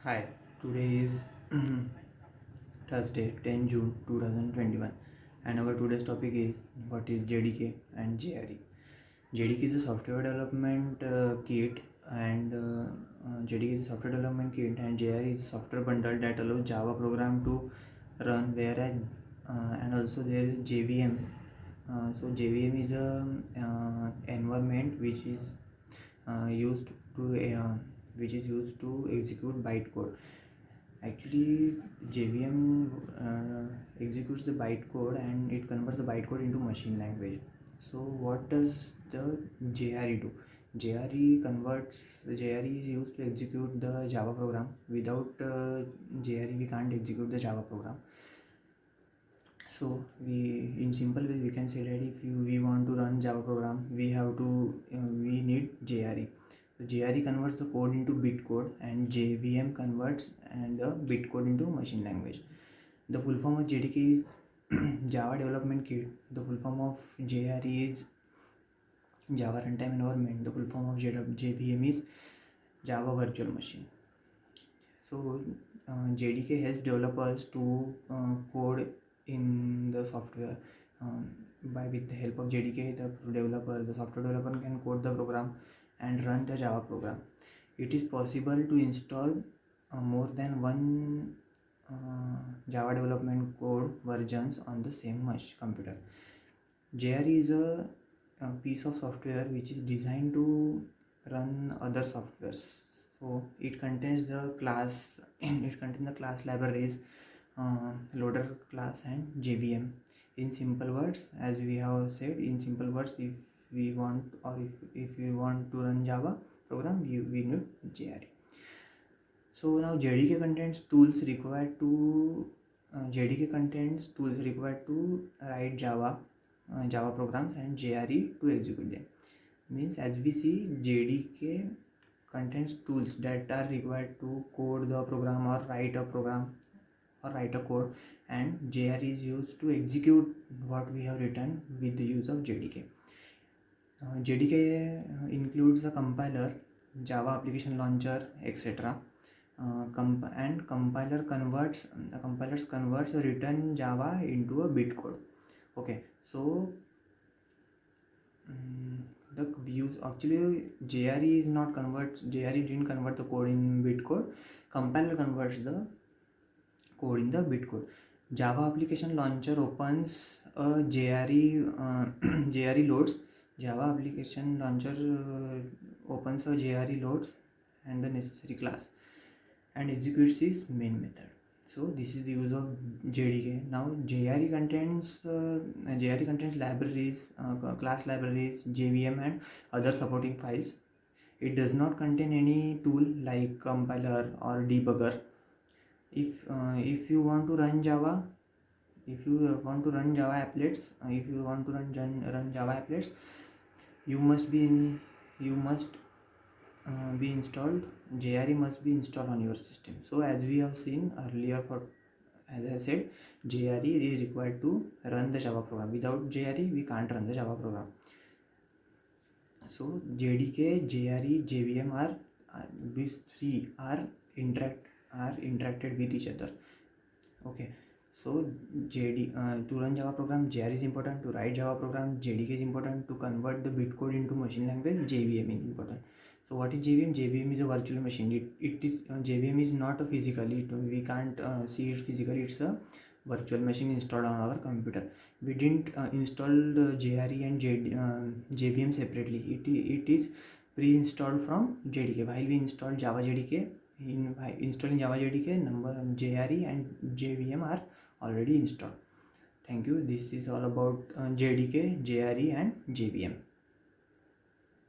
Hi, today is Thursday, 10 June 2021, and our today's topic is what is JDK and JRE. JDK is a software development kit, and JDK is a software development kit, and JRE is a software bundle that allows Java program to run. Whereas, and also there is JVM. So JVM is a environment used to uh, which is used to execute bytecode. Actually, JVM executes the bytecode and it converts the bytecode into machine language. So what does the JRE do? JRE is used to execute the Java program. Without JRE we can't execute the Java program. So in simple way we can say that if we want to run Java program, we need JRE. So JRE converts the code into bitcode and JVM converts the bitcode into machine language. The full form of JDK is Java Development Kit. The full form of JRE is Java Runtime Environment. The full form of JVM is Java Virtual Machine. So JDK helps developers to code in the software. With the help of JDK, the software developer can code the program and run the Java program. It is possible to install more than one Java development code versions on the same computer. JRE is a piece of software which is designed to run other softwares. So it contains the class libraries, loader class and JVM. In simple words, as we have said, if we want to run Java program, we need JRE. So now JDK contains tools required to write Java programs and JRE to execute them. Means, as we see, JDK contains tools that are required to code the program or write a code, and JRE is used to execute what we have written with the use of JDK. JDK includes a compiler, Java application launcher, etc. Compilers converts written Java into a bitcode. Okay, so the views actually JRE didn't convert the code in bitcode. Compiler converts the code in the bitcode. Java application launcher opens a JRE loads. Java application launcher opens a JRE loads and the necessary class and executes its main method. So this is the use of JDK. Now JRE contains libraries, class libraries, JVM and other supporting files. It does not contain any tool like compiler or debugger. If you want to run Java applets, you must be installed. JRE must be installed on your system. So as we have seen earlier, as I said, JRE is required to run the Java program. Without JRE we can't run the Java program. So JDK, JRE, JVM these three are interacted with each other. Okay, so to run Java program, JRE is important. To write Java program, JDK is important. To convert the bitcode into machine language, JVM is important. So what is JVM? JVM is a virtual machine. JVM is not a physical. We can't see it physically. It's a virtual machine installed on our computer. We didn't install the JRE and JVM separately. It is pre-installed from JDK. While we install Java JDK, installing Java JDK, JRE and JVM are already installed. Thank you. This is all about JDK, JRE and JVM.